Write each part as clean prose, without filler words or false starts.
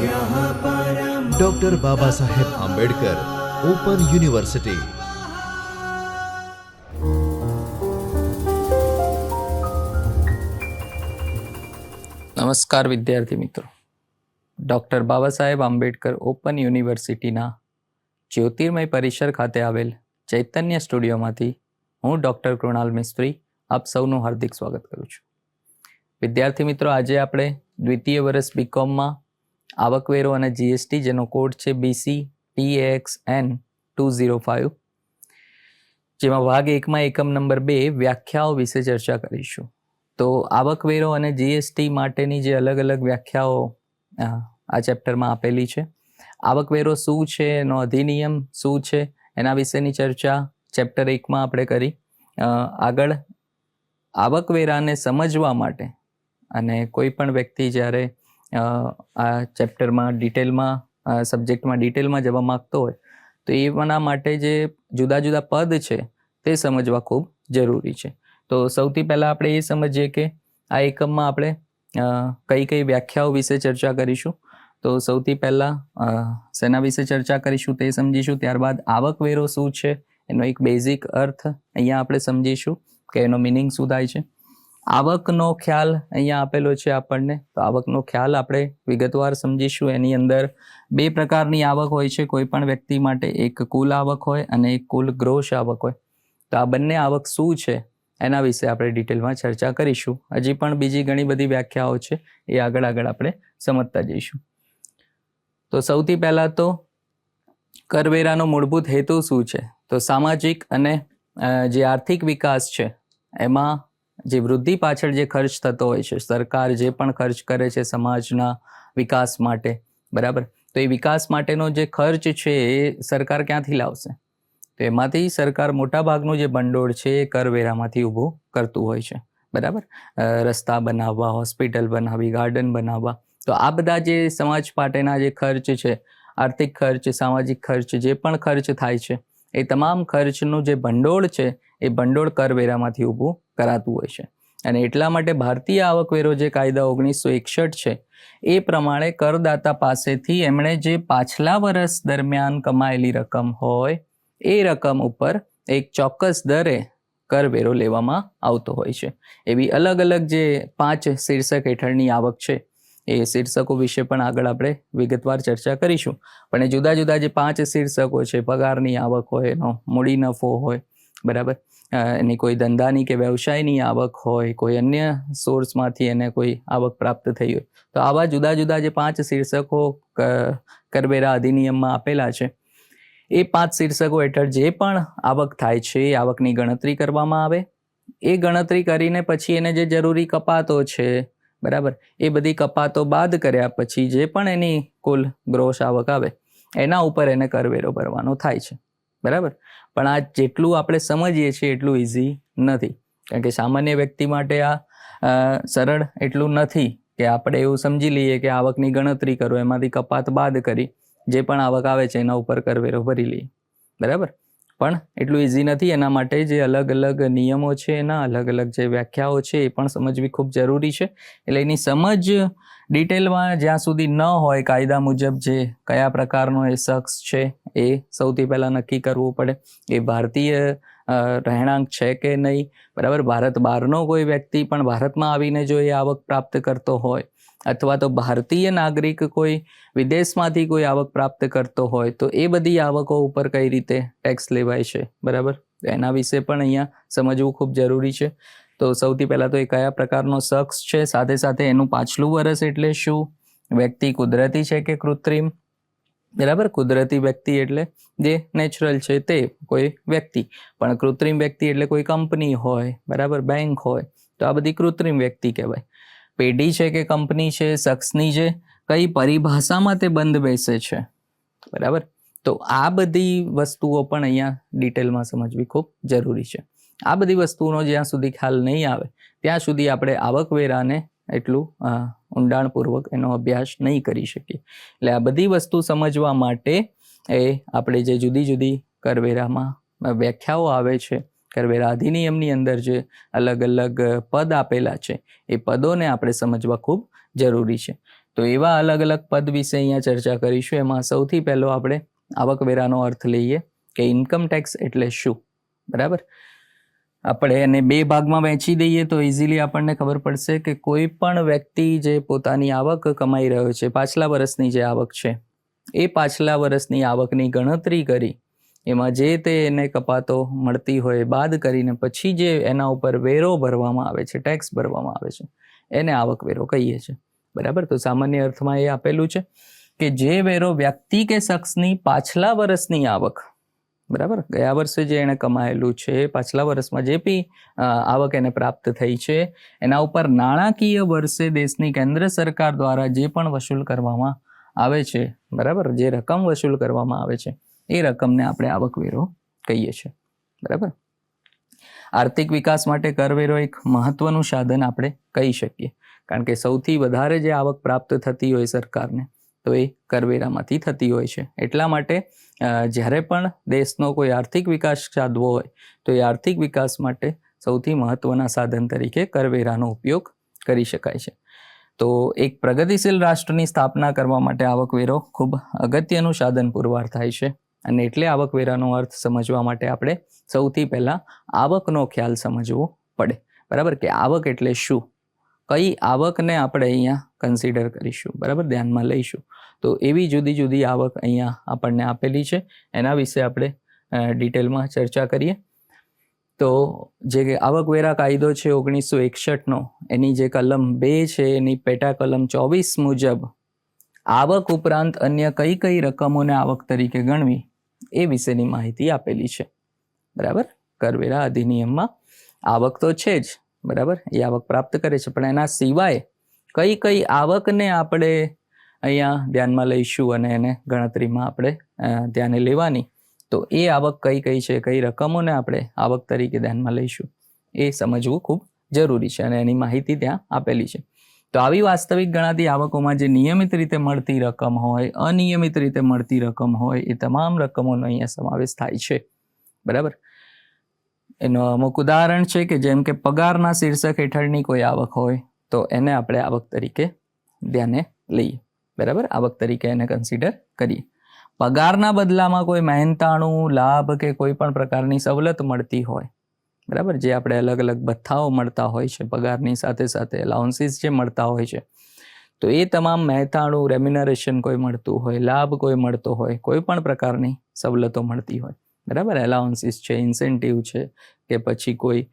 Doctor Baba Saheb Ambedkar open university. નમસ્કાર વિદ્યાર્થી મિત્રો. ડૉક્ટર બાબા સાહેબ આંબેડકર ઓપન યુનિવર્સિટીના જ્યોતિર્મય પરિસર ખાતે આવેલ ચૈતન્ય સ્ટુડિયોમાંથી હું ડૉક્ટર કૃણાલ મિસ્ત્રી આપ સૌનું હાર્દિક સ્વાગત કરું છું. વિદ્યાર્થી મિત્રો, આજે આપણે દ્વિતીય વર્ષ બીકોમમાં આવકવેરો અને જીએસટી, જેનો કોડ છે BC-TAXN 205, જેમાં ભાગ 1માં એકમ નંબર 2 વ્યાખ્યાઓ વિશે ચર્ચા કરીશું. તો આવકવેરો અને જીએસટી માટેની જે અલગ અલગ વ્યાખ્યાઓ આ ચેપ્ટરમાં આપેલી છે. આવકવેરો શું છે, એનો અધિનિયમ શું છે, એના વિશેની ચર્ચા ચેપ્ટર 1માં આપણે કરી. આગળ આવકવેરાને સમજવા માટે અને કોઈ પણ વ્યક્તિ જ્યારે આ ચેપ્ટરમાં ડિટેલમાં સબ્જેક્ટમાં ડિટેલમાં જવા માગતો હોય તો એના માટે જે જુદા જુદા પદ છે તે સમજવા ખૂબ જરૂરી છે. તો સૌથી પહેલાં આપણે એ સમજીએ કે આ એકમમાં આપણે કઈ કઈ વ્યાખ્યાઓ વિશે ચર્ચા કરીશું. તો સૌથી પહેલાં શેના વિશે ચર્ચા કરીશું તે સમજીશું. ત્યારબાદ આવકવેરો શું છે એનો એક બેઝિક અર્થ અહીંયા આપણે સમજીશું કે એનો મિનિંગ શું થાય છે. આવકનો ખ્યાલ અહીંયા આપેલો છે આપણને, તો આવકનો ખ્યાલ આપણે વિગતવાર સમજીશું. એની અંદર બે પ્રકારની આવક હોય છે કોઈ પણ વ્યક્તિ માટે, એક કુલ આવક હોય અને એક કુલ ગ્રોસ આવક હોય. તો આ બંને આવક શું છે એના વિશે આપણે ડિટેલમાં ચર્ચા કરીશું. હજી પણ બીજી ઘણી બધી વ્યાખ્યાઓ છે, એ આગળ આપણે સમજતા જઈશું. તો સૌથી પહેલાં તો કરવેરાનો મૂળભૂત હેતુ શું છે? તો સામાજિક અને જે આર્થિક વિકાસ છે એમાં જે વૃદ્ધિ પાછળ જે ખર્ચ થતો હોય છે, સરકાર જે પણ ખર્ચ કરે છે સમાજના વિકાસ માટે, બરાબર, તો એ વિકાસ માટેનો જે ખર્ચ છે એ સરકાર ક્યાંથી લાવશે? તો એમાંથી સરકાર મોટાભાગનું જે ભંડોળ છે એ કરવેરામાંથી ઊભું કરતું હોય છે, બરાબર. રસ્તા બનાવવા, હોસ્પિટલ બનાવવી, ગાર્ડન બનાવવા, તો આ બધા જે સમાજ માટેના જે ખર્ચ છે, આર્થિક ખર્ચ, સામાજિક ખર્ચ, જે પણ ખર્ચ થાય છે એ તમામ ખર્ચનું જે ભંડોળ છે એ ભંડોળ કરવેરામાંથી ઊભું કરાતું હોય છે. અને એટલા માટે ભારતીય આવકવેરો જે કાયદા 1961 છે એ પ્રમાણે કરદાતા પાસેથી એમણે જે પાછલા વર્ષ દરમિયાન કમાયેલી રકમ હોય એ રકમ ઉપર એક ચોક્કસ દરે કરવેરો લેવામાં આવતો હોય છે. એવી અલગ અલગ જે 5 શીર્ષક હેઠળની આવક છે એ શીર્ષકો વિશે પણ આગળ આપણે વિગતવાર ચર્ચા કરીશું. પણ એ જુદા જુદા જે 5 શીર્ષકો છે, પગારની આવક હોય, એનો મૂડી નફો હોય, બરાબર, એની કોઈ ધંધાની કે વ્યવસાયની આવક હોય, કોઈ અન્ય સોર્સમાંથી એને કોઈ આવક પ્રાપ્ત થઈ હોય, તો આવા જુદા જુદા જે 5 શીર્ષકો કરવેરા અધિનિયમમાં આપેલા છે એ 5 શીર્ષકો હેઠળ જે પણ આવક થાય છે એ આવકની ગણતરી કરવામાં આવે. એ ગણતરી કરીને પછી એને જે જરૂરી કપાતો છે, બરાબર, એ બધી કપાતો બાદ કર્યા પછી જે પણ એની કુલ ગ્રોસ આવક આવે એના ઉપર એને કરવેરો ભરવાનો થાય છે, બરાબર. પણ આ જેટલું આપણે સમજીએ છીએ એટલું ઇઝી નથી, કારણ કે સામાન્ય વ્યક્તિ માટે આ સરળ એટલું નથી કે આપણે એવું સમજી લઈએ કે આવકની ગણતરી કરો, એમાંથી કપાત બાદ કરી જે પણ આવક આવે છે એના ઉપર કરવેરો ભરી લઈએ, બરાબર. પણ એટલું ઇઝી નથી. એના માટે જે અલગ અલગ નિયમો છે, એના અલગ અલગ જે વ્યાખ્યાઓ છે એ પણ સમજવી ખૂબ જરૂરી છે. એટલે એની સમજ ડિટેલમાં જ્યાં સુધી ન હોય, કાયદા મુજબ જે કયા પ્રકારનો એ શખ્સ છે એ સૌથી પહેલાં નક્કી કરવું પડે એ ભારતીય રહેણાંક છે કે નહીં, બરાબર. ભારત બહારનો કોઈ વ્યક્તિ પણ ભારતમાં આવીને જો એ આવક પ્રાપ્ત કરતો હોય, અથવા તો ભારતીય નાગરિક કોઈ વિદેશમાંથી કોઈ આવક પ્રાપ્ત કરતો હોય, તો એ બધી આવકો ઉપર કઈ રીતે ટેક્સ લેવાય છે, બરાબર, એના વિશે પણ અહીંયા સમજવું ખૂબ જરૂરી છે. તો સૌથી પહેલાં તો એ કયા પ્રકારનો શખ્સ છે, સાથે સાથે એનું પાછલું વર્ષ એટલે શું, વ્યક્તિ કુદરતી છે કે કૃત્રિમ, બરાબર. કુદરતી વ્યક્તિ એટલે જે નેચરલ છે તે કોઈ વ્યક્તિ, પણ કૃત્રિમ વ્યક્તિ એટલે કોઈ કંપની હોય, બરાબર, બેંક હોય, તો આ બધી કૃત્રિમ વ્યક્તિ કહેવાય. પેઢી છે કે કંપની છે, શખ્સની છે, કઈ પરિભાષામાં તે બંધ બેસે છે, બરાબર. તો આ બધી વસ્તુઓ પણ અહીંયા ડિટેલમાં સમજવી ખૂબ જરૂરી છે. આ બધી વસ્તુઓનો જ્યાં સુધી ખ્યાલ નહીં આવે ત્યાં સુધી આપણે આવકવેરાને એટલું ઊંડાણપૂર્વક એનો અભ્યાસ નહીં કરી શકીએ. એટલે આ બધી વસ્તુ સમજવા માટે એ આપણે જે જુદી જુદી કરવેરામાં વ્યાખ્યાઓ આવે છે, કરવેરા અધિનિયમની અંદર જે અલગ અલગ પદ આપેલા છે એ પદોને આપણે સમજવા ખૂબ જરૂરી છે. તો એવા અલગ અલગ પદ વિશે અહીંયા ચર્ચા કરીશું. એમાં સૌથી પહેલો આપણે આવકવેરાનો અર્થ લઈએ કે ઇન્કમ ટેક્સ એટલે શું. બરાબર, આપણે એને બે ભાગમાં વહેંચી દઈએ તો ઇઝીલી આપણને ખબર પડશે કે કોઈ પણ વ્યક્તિ જે પોતાની આવક કમાઈ રહ્યો છે, પાછલા વર્ષની જે આવક છે, એ પાછલા વર્ષની આવકની ગણતરી કરી એમાં જે તે એને કપાતો મળતી હોય બાદ કરીને પછી જે એના ઉપર વેરો ભરવામાં આવે છે, ટેક્સ ભરવામાં આવે છે, એને આવકવેરો કહીએ છીએ. બરાબર, તો સામાન્ય અર્થમાં એ આપેલું છે કે જે વેરો વ્યક્તિ કે શખ્સની પાછલા વર્ષની આવક, બરાબર, ગયા વર્ષે જે એને કમાયેલું છે, પાછલા વર્ષમાં જે બી આવક એને પ્રાપ્ત થઈ છે, એના ઉપર નાણાકીય વર્ષે દેશની કેન્દ્ર સરકાર દ્વારા જે પણ વસૂલ કરવામાં આવે છે, બરાબર, જે રકમ વસૂલ કરવામાં આવે છે એ રકમને આપણે આવકવેરો કહીએ છીએ. બરાબર, આર્થિક વિકાસ માટે કરવેરો એક મહત્વનું સાધન આપણે કહી શકીએ, કારણ કે સૌથી વધારે જે આવક પ્રાપ્ત થતી હોય સરકારને તો એ કરવેરામાંથી થતી હોય છે. એટલા માટે જ્યારે પણ દેશનો કોઈ આર્થિક વિકાસ સાધવો હોય તો એ આર્થિક વિકાસ માટે સૌથી મહત્વના સાધન તરીકે કરવેરાનો ઉપયોગ કરી શકાય છે. તો એક પ્રગતિશીલ રાષ્ટ્રની સ્થાપના કરવા માટે આવકવેરો ખૂબ અગત્યનું સાધન પુરવાર થાય છે. અને એટલે આવકવેરાનો અર્થ સમજવા માટે આપણે સૌથી પહેલાં આવકનો ખ્યાલ સમજવો પડે. બરાબર, કે આવક એટલે શું, કઈ આવકને આપણે અહીંયા કન્સિડર કરીશું, બરાબર, ધ્યાનમાં લઈશું. તો એવી જુદી જુદી આવક અહીંયા આપણને આપેલી છે, એના વિશે આપણે ડિટેલમાં ચર્ચા કરીએ. તો જે આવકવેરા કાયદો છે 1961નો, એની જે કલમ 2 છે એની પેટા કલમ 24 મુજબ આવક ઉપરાંત અન્ય કઈ કઈ રકમોને આવક તરીકે ગણવી એ વિશેની માહિતી આપેલી છે. બરાબર, કરવેરા અધિનિયમમાં આવક તો છે જ, બરાબર, એ આવક પ્રાપ્ત કરે છે, પણ એના સિવાય કઈ કઈ આવકને આપણે અહીંયા ધ્યાનમાં લઈશું અને એને ગણતરીમાં આપણે ધ્યાને લેવાની, તો એ આવક કઈ કઈ છે, કઈ રકમોને આપણે આવક તરીકે ધ્યાનમાં લઈશું એ સમજવું ખૂબ જરૂરી છે અને એની માહિતી ત્યાં આપેલી છે. તો આવી વાસ્તવિક ગણાતી આવકોમાં જે નિયમિત રીતે મળતી રકમ હોય, અનિયમિત રીતે મળતી રકમ હોય, એ તમામ રકમોનો અહીંયા સમાવેશ થાય છે. બરાબર, એનો અમુક ઉદાહરણ છે કે જેમ કે પગારના શીર્ષક હેઠળની કોઈ આવક હોય તો એને આપણે આવક તરીકે ધ્યાને લઈએ. બરાબર, આવક તરીકે એને કન્સિડર કરીએ. પગારના બદલામાં કોઈ મહેનતાણું, લાભ કે કોઈ પણ પ્રકારની સવલત મળતી હોય, બરાબર, જે આપણે અલગ અલગ ભથ્થાઓ મળતા હોય છે, પગારની સાથે સાથે અલાઉન્સીસ જે મળતા હોય છે, તો એ તમામ મહેનતાણું, રેમ્યુનરેશન કોઈ મળતું હોય, લાભ કોઈ મળતો હોય, કોઈ પણ પ્રકારની સવલતો મળતી હોય, બરાબર, એલાઉન્સીસ છે, ઇન્સેન્ટિવ છે કે પછી કોઈ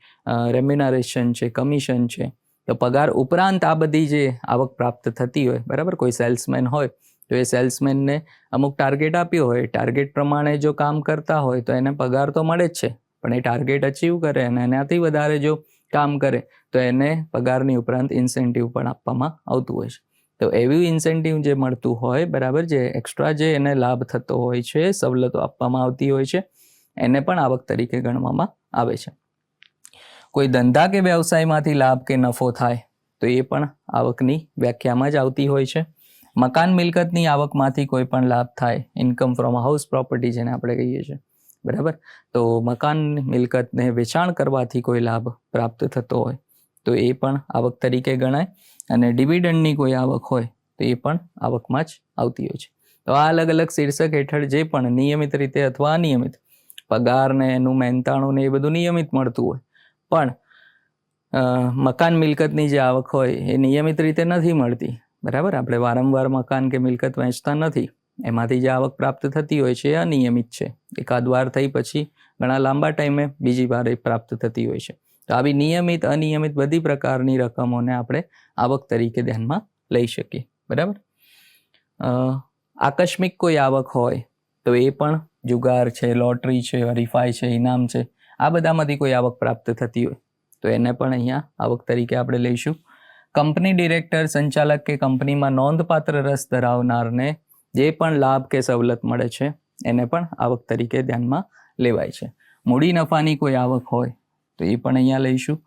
રેમ્યુનરેશન છે, કમિશન છે, તો પગાર ઉપરાંત આ બધી જે આવક પ્રાપ્ત થતી હોય, બરાબર, કોઈ સેલ્સમેન હોય તો એ સેલ્સમેનને અમુક ટાર્ગેટ આપ્યો હોય, ટાર્ગેટ પ્રમાણે જો કામ કરતા હોય તો એને પગાર તો મળે જ છે, પણ એ ટાર્ગેટ અચીવ કરે અને એનાથી વધારે જો કામ કરે તો એને પગારની ઉપરાંત ઇન્સેન્ટિવ પણ આપવામાં આવતું હોય છે. તો એવી ઇન્સેન્ટિવ જે મળતું હોય, બરાબર, જે એક્સ્ટ્રા જે એને લાભ થતો હોય છે, સવલતો આપવામાં આવતી હોય છે, એને પણ આવક તરીકે ગણવામાં આવે છે. કોઈ ધંધા કે વ્યવસાયમાંથી લાભ કે નફો થાય તો એ પણ આવકની વ્યાખ્યામાં જ આવતી હોય છે. મકાન મિલકતની આવકમાંથી કોઈ પણ લાભ થાય, ઇન્કમ ફ્રોમ હાઉસ પ્રોપર્ટી જેને આપણે કહીએ છીએ, બરાબર, તો મકાન મિલકતને વેચાણ કરવાથી કોઈ લાભ પ્રાપ્ત થતો હોય તો એ પણ આવક તરીકે ગણાય. અને ડિવિડન્ડની કોઈ આવક હોય તો એ પણ આવકમાં જ આવતી હોય છે. તો આ અલગ અલગ શીર્ષક હેઠળ જે પણ નિયમિત રીતે અથવા અનિયમિત પગાર ને એનું મહેનતાણું ને એ બધું નિયમિત મળતું હોય, પણ મકાન મિલકતની જે આવક હોય એ નિયમિત રીતે નથી મળતી, બરાબર, આપણે વારંવાર મકાન કે મિલકત વહેંચતા નથી, એમાંથી જે આવક પ્રાપ્ત થતી હોય છે એ અનિયમિત છે, એકાદ વાર થઈ પછી ઘણા લાંબા ટાઈમે બીજી વાર એ પ્રાપ્ત થતી હોય છે. તો આવી નિયમિત અનિયમિત બધી પ્રકારની રકમોને આપણે આવક તરીકે ધ્યાનમાં લઈ શકીએ. બરાબર, આકસ્મિક કોઈ આવક હોય તો એ પણ જુગાર છે, લોટરી છે, હરીફાઈ છે, ઇનામ છે, આ બધામાંથી કોઈ આવક પ્રાપ્ત થતી હોય તો એને પણ અહીંયા આવક તરીકે આપણે લઈશું. કંપની ડિરેક્ટર, સંચાલક કે કંપનીમાં નોંધપાત્ર રસ ધરાવનારને જે પણ લાભ કે સવલત મળે છે એને પણ આવક તરીકે ધ્યાનમાં લેવાય છે. મૂડી નફાની કોઈ આવક હોય તો એ પણ અહીંયા લઈશું.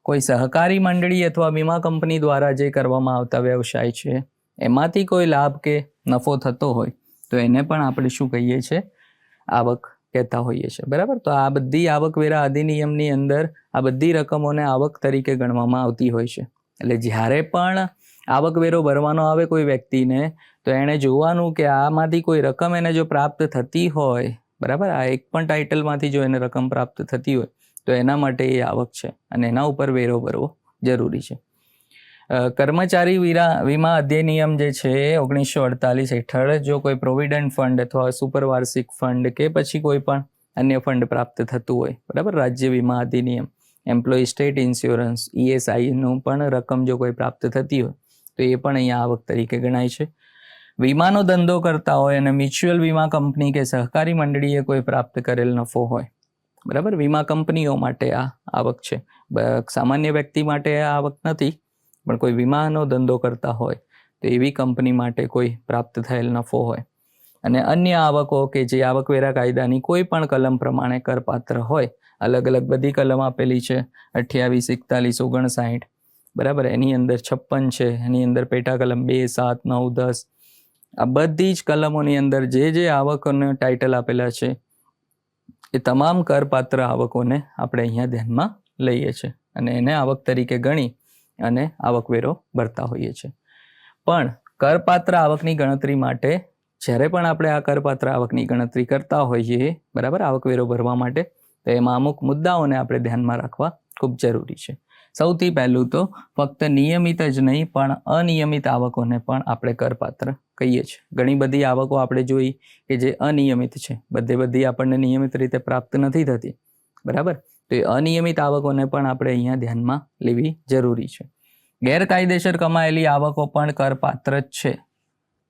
કોઈ સહકારી મંડળી અથવા વીમા કંપની દ્વારા જે કરવામાં આવતા વ્યવસાય છે એમાંથી કોઈ લાભ કે નફો થતો હોય તો એને પણ આપણે શું કહીએ છીએ, આવક કહેતા હોઈએ છીએ. બરાબર, તો આ બધી આવકવેરા અધિનિયમની અંદર આ બધી રકમોને આવક તરીકે ગણવામાં આવતી હોય છે. એટલે જ્યારે પણ આવકવેરો ભરવાનો આવે કોઈ વ્યક્તિને તો એણે જોવાનું કે આમાંથી કોઈ રકમ એને જો પ્રાપ્ત થતી હોય, બરાબર, આ એક પણ ટાઇટલમાંથી જો એને રકમ પ્રાપ્ત થતી હોય તો એના માટે એ આવક છે અને એના ઉપર વેરો ભરવો જરૂરી છે. કર્મચારી વીમા અધિનિયમ જે છે 1948 હેઠળ જો કોઈ પ્રોવિડન્ટ ફંડ અથવા સુપરવાર્ષિક ફંડ કે પછી કોઈ પણ અન્ય ફંડ પ્રાપ્ત થતું હોય, બરાબર, રાજ્ય વીમા અધિનિયમ, એમ્પ્લોયી સ્ટેટ ઇન્સ્યોરન્સ, ESIનું પણ રકમ જો કોઈ પ્રાપ્ત થતી હોય તો એ પણ અહીંયા આવક તરીકે ગણાય છે. વીમાનો ધંધો કરતા હોય અને મ્યુચ્યુઅલ વીમા કંપની કે સહકારી મંડળીએ કોઈ પ્રાપ્ત કરેલ નફો હોય, બરાબર, વીમા કંપનીઓ માટે આ આવક છે, સામાન્ય વ્યક્તિ માટે આ આવક નથી, પણ કોઈ વીમાનો ધંધો કરતા હોય તો એવી કંપની માટે કોઈ પ્રાપ્ત થયેલ નફો હોય. અને અન્ય આવકો કે જે આવકવેરા કાયદાની કોઈ પણ કલમ પ્રમાણે કરપાત્ર હોય, અલગ અલગ બધી કલમ આપેલી છે, 28, 41, 59, બરાબર, એની અંદર 56 છે, એની અંદર પેટા કલમ 2, 7, 9, 10, આ બધી જ કલમોની અંદર જે આવકોને ટાઇટલ આપેલા છે એ તમામ કરપાત્ર આવકોને આપણે અહીંયા ધ્યાનમાં લઈએ છીએ અને એને આવક તરીકે ગણી અને આવકવેરો ભરતા હોઈએ છીએ. પણ કરપાત્ર આવકની ગણતરી માટે જ્યારે પણ આપણે આ કરપાત્ર આવકની ગણતરી કરતા હોઈએ, બરાબર, આવકવેરો ભરવા માટે, તો એમાં અમુક મુદ્દાઓને આપણે ધ્યાનમાં રાખવા ખૂબ જરૂરી છે. સૌથી પહેલું તો ફક્ત નિયમિત જ નહીં પણ અનિયમિત આવકોને પણ આપણે કરપાત્ર કહીએ છીએ. ઘણી બધી આવકો આપણે જોઈ કે જે અનિયમિત છે, બધી આપણને નિયમિત રીતે પ્રાપ્ત નથી થતી, બરાબર, તો એ અનિયમિત આવકોને પણ આપણે અહીંયા ધ્યાનમાં લેવી જરૂરી છે. ગેરકાયદેસર કમાયેલી આવકો પણ કરપાત્ર જ છે,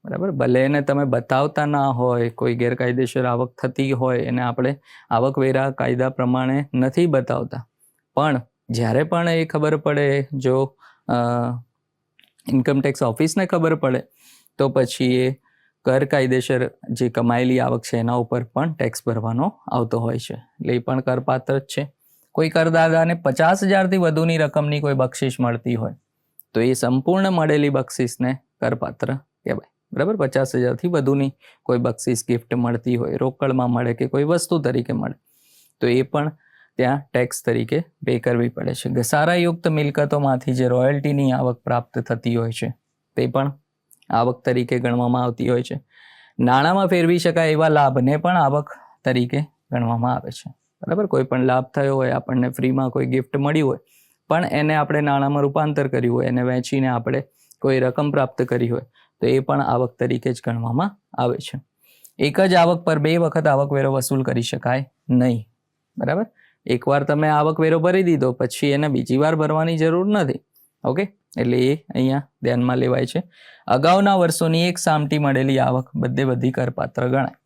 બરાબર, ભલે એને તમે બતાવતા ના હોય, કોઈ ગેરકાયદેસર આવક થતી હોય એને આપણે આવકવેરા કાયદા પ્રમાણે નથી બતાવતા, પણ જ્યારે પણ એ ખબર પડે, જો ઇન્કમટેક્સ ઓફિસને ખબર પડે તો પછી એ ગેરકાયદેસર જે કમાયેલી આવક છે એના ઉપર પણ ટેક્સ ભરવાનો આવતો હોય છે, એટલે એ પણ કરપાત્ર જ છે. કોઈ કરદાતાને 50,000થી વધુની રકમની કોઈ બક્ષિસ મળતી હોય તો એ સંપૂર્ણ મળેલી બક્ષિસને કરપાત્ર કહેવાય, બરાબર. 50,000થી વધુની કોઈ બક્ષિસ ગિફ્ટ મળતી હોય, રોકડમાં મળે કે કોઈ વસ્તુ તરીકે મળે તો એ પણ ત્યાં ટેક્સ તરીકે પે કરવી પડે છે. ઘસારાયુક્ત મિલકતોમાંથી જે રોયલ્ટીની આવક પ્રાપ્ત થતી હોય છે તે પણ આવક તરીકે ગણવામાં આવતી હોય છે. નાણાંમાં ફેરવી શકાય એવા લાભને પણ આવક તરીકે ગણવામાં આવે છે, બરાબર. કોઈ પણ લાભ થયો હોય, આપણને ફ્રીમાં કોઈ ગિફ્ટ મળી હોય પણ એને આપણે નાણાંમાં રૂપાંતર કર્યું હોય, એને વેચીને આપણે કોઈ રકમ પ્રાપ્ત કરી હોય તો એ પણ આવક તરીકે જ ગણવામાં આવે છે. એક જ આવક પર 2 વખત આવકવેરો વસૂલ કરી શકાય નહીં, બરાબર. એકવાર તમે આવકવેરો ભરી દીધો પછી એને બીજી વાર ભરવાની જરૂર નથી, ઓકે, એટલે એ અહીંયા ધ્યાનમાં લેવાય છે. અગાઉના વર્ષોની એક સામટી મળેલી આવક બધી કરપાત્ર ગણાય.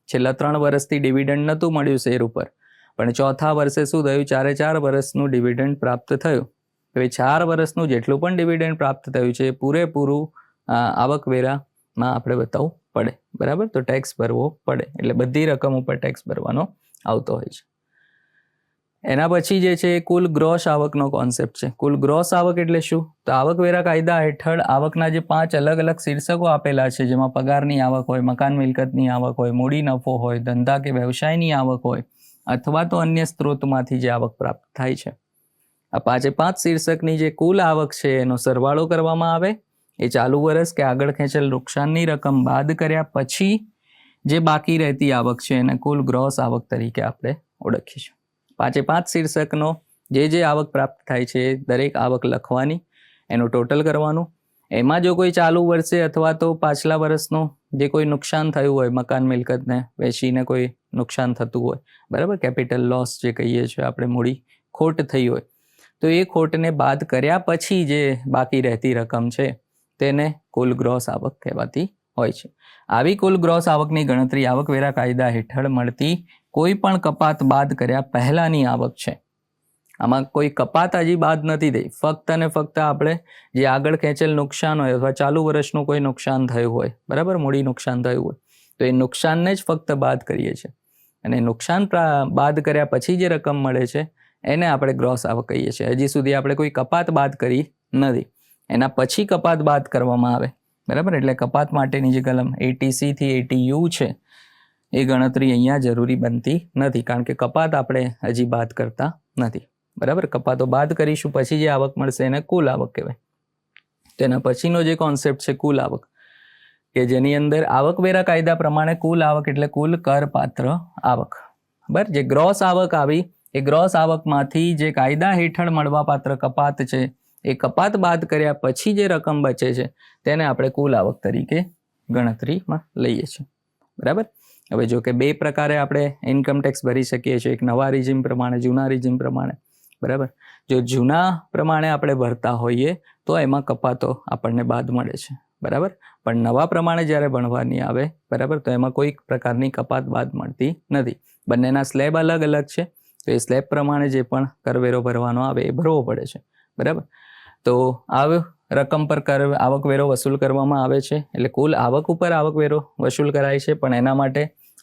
છેલ્લા 3 વર્ષથી ડિવિડન્ડ નહોતું મળ્યું શેર ઉપર, પણ ચોથા વર્ષે શું થયું, 4 વર્ષનું ડિવિડન્ડ પ્રાપ્ત થયું. હવે 4 વર્ષનું જેટલું પણ ડિવિડન્ડ પ્રાપ્ત થયું છે એ પૂરેપૂરું આવકવેરામાં આપણે બતાવવું પડે, બરાબર, તો ટેક્સ ભરવો પડે, એટલે બધી રકમ ઉપર ટેક્સ ભરવાનો આવતો હોય છે. એના પછી જે છે કુલ ગ્રોસ આવકનો કોન્સેપ્ટ છે. કુલ ગ્રોસ આવક એટલે શું, તો આવકવેરા કાયદા હેઠળ આવકના જે 5 અલગ અલગ શીર્ષકો આપેલા છે, જેમાં પગારની આવક હોય, મકાન મિલકતની આવક હોય, મૂડી નફો હોય, ધંધા કે વ્યવસાયની આવક હોય અથવા તો અન્ય સ્ત્રોતમાંથી જે આવક પ્રાપ્ત થાય છે, આ 5 શીર્ષકની જે કુલ આવક છે એનો સરવાળો કરવામાં આવે. એ ચાલુ વર્ષ કે આગળ ખેંચેલ નુકસાનની રકમ બાદ કર્યા પછી જે બાકી રહેતી આવક છે એને કુલ ગ્રોસ આવક તરીકે આપણે ઓળખીશું. 5 શીર્ષકનો જે આવક પ્રાપ્ત થાય છે દરેક આવક લખવાની, એનું ટોટલ કરવાનું. એમાં જો કોઈ ચાલુ વર્ષે અથવા તો પાછલા વર્ષનું જે કોઈ નુકસાન થયું હોય, મકાન મિલકતને વેચીને કોઈ નુકસાન થતું હોય, બરાબર, કેપિટલ લોસ જે કહીએ છીએ આપણે, મૂડી ખોટ થઈ હોય, તો એ ખોટને બાદ કર્યા પછી જે બાકી રહેતી રકમ છે તેને કુલ ગ્રોસ આવક કહેવાતી હોય છે. આવી કુલ ગ્રોસ આવકની ગણતરી આવકવેરા કાયદા હેઠળ મળતી કોઈ પણ કપાત બાદ કર્યા પહેલાની આવક છે. આમાં કોઈ કપાત હજી બાદ નથી થઈ, ફક્ત અને ફક્ત આપણે જે આગળ ખેંચેલ નુકસાન હોય અથવા ચાલુ વર્ષનું કોઈ નુકસાન થયું હોય, બરાબર, મૂડી નુકસાન થયું હોય તો એ નુકસાનને જ ફક્ત બાદ કરીએ છીએ અને નુકસાન બાદ કર્યા પછી જે રકમ મળે છે એને આપણે ગ્રોસ આવક કહીએ છીએ. હજી સુધી આપણે કોઈ કપાત બાદ કરી નથી, એના પછી કપાત બાદ કરવામાં આવે, બરાબર, એટલે કપાત માટેની જે કલમ 80C થી 80U છે એ ગણતરી અહીંયા જરૂરી બનતી નથી, કારણ કે કપાત આપણે હજી બાદ કરતા નથી, બરાબર. કપાતો બાદ કરીશું પછી જે આવક મળશે એને કુલ આવક કહેવાય. તેના પછીનો જે કોન્સેપ્ટ છે કુલ આવક, કે જેની અંદર આવકવેરા કાયદા પ્રમાણે કુલ આવક એટલે કુલ કરપાત્ર આવક. બરાબર, જે ગ્રોસ આવક આવી એ ગ્રોસ આવકમાંથી જે કાયદા હેઠળ મળવાપાત્ર કપાત છે એ કપાત બાદ કર્યા પછી જે રકમ બચે છે તેને આપણે કુલ આવક તરીકે ગણતરીમાં લઈએ છીએ. બરાબર. હવે જો કે બે પ્રકારે આપણે ઇન્કમ ટેક્સ ભરી શકીએ છીએ, એક નવા રિઝિમ પ્રમાણે, જૂના રિઝિમ પ્રમાણે. બરાબર. જો જૂના પ્રમાણે આપણે ભરતા હોઈએ તો એમાં કપાતો આપણને બાદ મળે છે. બરાબર. પણ નવા પ્રમાણે જ્યારે ભણવાની આવે, બરાબર, તો એમાં કોઈ પ્રકારની કપાત બાદ મળતી નથી. બંનેના સ્લેબ અલગ અલગ છે, તો એ સ્લેબ પ્રમાણે જે પણ કરવેરો ભરવાનો આવે એ ભરવો પડે છે. બરાબર. તો આ રકમ પર આવકવેરો વસૂલ કરવામાં આવે છે, એટલે કુલ આવક ઉપર આવકવેરો વસૂલ કરાય છે. પણ એના માટે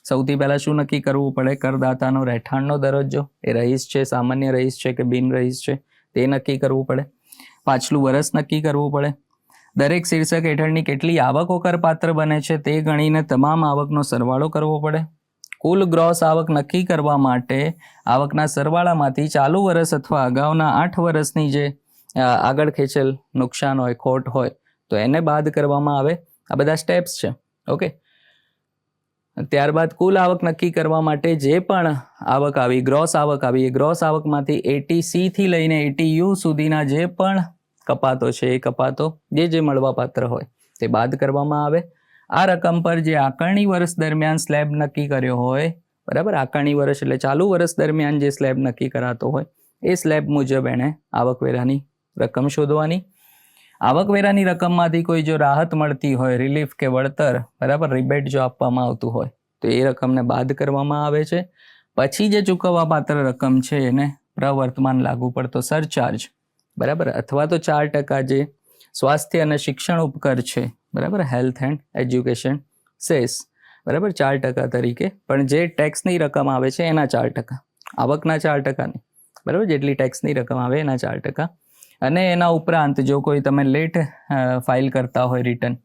સૌથી પહેલાં શું નક્કી કરવું પડે? કરદાતાનો રહેઠાણનો દરજ્જો, એ રહીશ છે, સામાન્ય રહીશ છે કે બિન રહીશ છે, તે નક્કી કરવું પડે. પાછલું વર્ષ નક્કી કરવું પડે. દરેક શીર્ષક હેઠળની કેટલી આવકો કરપાત્ર બને છે તે ગણીને તમામ આવકનો સરવાળો કરવો પડે. કુલ ગ્રોસ આવક નક્કી કરવા માટે આવકના સરવાળામાંથી ચાલુ વર્ષ અથવા અગાઉના 8 વર્ષની જે આગળ ખેંચેલ નુકસાન હોય, ખોટ હોય, તો એને બાદ કરવામાં આવે. આ બધા સ્ટેપ્સ છે. ઓકે. ત્યારબાદ કુલ આવક નક્કી કરવા માટે જે પણ આવક આવી, ગ્રોસ આવક આવી, એ ગ્રોસ આવકમાંથી 80C થી લઈને 80U સુધીના જે પણ કપાતો છે એ કપાતો જે મળવાપાત્ર હોય તે બાદ કરવામાં આવે. આ રકમ પર જે આકારણી વર્ષ દરમિયાન સ્લેબ નક્કી કર્યો હોય, બરાબર, આકારણી વર્ષ એટલે ચાલુ વર્ષ દરમિયાન જે સ્લેબ નક્કી કરાતો હોય એ સ્લેબ મુજબ એણે આવકવેરાની રકમ શોધવાની. આવકવેરાની રકમમાંથી કોઈ જો રાહત મળતી હોય, રિલીફ કે વળતર, બરાબર, રિબેટ જો આપવામાં આવતું હોય તો એ રકમને બાદ કરવામાં આવે છે. પછી જે ચૂકવવા પાત્ર રકમ છે એને પ્રવર્તમાન લાગુ પડતો સરચાર્જ, બરાબર, અથવા તો 4% જે સ્વાસ્થ્ય અને શિક્ષણ ઉપકર છે, બરાબર, હેલ્થ એન્ડ એજ્યુકેશન સેસ, બરાબર, 4% તરીકે. પણ જે ટેક્સની રકમ આવે છે એના 4%, આવકના 4% નહીં, બરાબર, જેટલી ટેક્સની રકમ આવે એના 4%. અને એના ઉપરાંત જો કોઈ તમે લેટ ફાઇલ કરતા હોય રિટર્ન,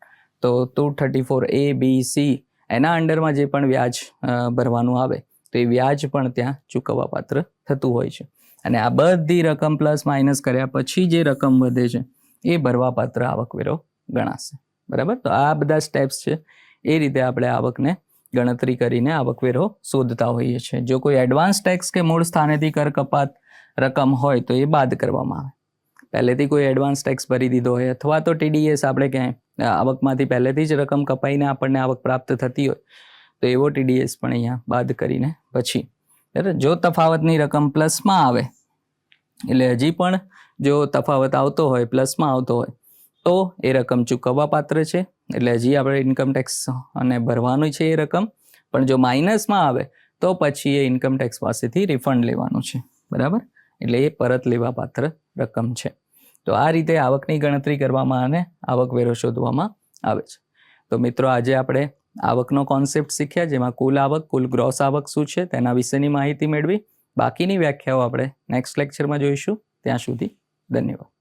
તો 234A, B, C એના અંડરમાં જે પણ વ્યાજ ભરવાનું આવે તો એ વ્યાજ પણ ત્યાં ચૂકવવા પાત્ર થતું હોય છે. અને આ બધી રકમ પ્લસ માઇનસ કર્યા પછી જે રકમ વધે છે એ ભરવાપાત્ર આવકવેરો ગણાશે. બરાબર. તો આ બધા સ્ટેપ્સ છે, એ રીતે આપણે આવકને ગણતરી કરીને આવકવેરો શોધતા હોઈએ છીએ. જો કોઈ એડવાન્સ ટેક્સ કે મૂળ સ્થાનેથી કર કપાત રકમ હોય તો એ બાદ કરવામાં આવે. પહેલેથી કોઈ એડવાન્સ ટેક્સ ભરી દીધો હોય અથવા તો TDS આપણે ક્યાંય આવકમાંથી પહેલેથી જ રકમ કપાઈને આપણને આવક પ્રાપ્ત થતી હોય તો એવો TDS પણ અહીંયા બાદ કરીને પછી, બરાબર. જો તફાવતની રકમ પ્લસમાં આવે, એટલે હજી પણ જો તફાવત આવતો હોય, પ્લસમાં આવતો હોય, તો એ રકમ ચૂકવવા પાત્ર છે, એટલે હજી આપણે ઇન્કમ ટેક્સ અને ભરવાનું છે એ રકમ. પણ જો માઇનસમાં આવે તો પછી એ ઇન્કમ ટેક્સ પાસેથી રિફંડ લેવાનું છે, બરાબર, એટલે એ પરત લેવા પાત્ર રકમ છે. તો આ રીતે આવકની ગણતરી કરવામાં અને આવકવેરો શોધવામાં આવે છે. તો મિત્રો, આજે આપણે આવકનો કોન્સેપ્ટ શીખ્યા, જેમાં કુલ આવક, કુલ ગ્રોસ આવક શું છે તેના વિશેની માહિતી મેળવી. બાકીની વ્યાખ્યાઓ આપણે નેક્સ્ટ લેક્ચરમાં જોઈશું. ત્યાં સુધી ધન્યવાદ.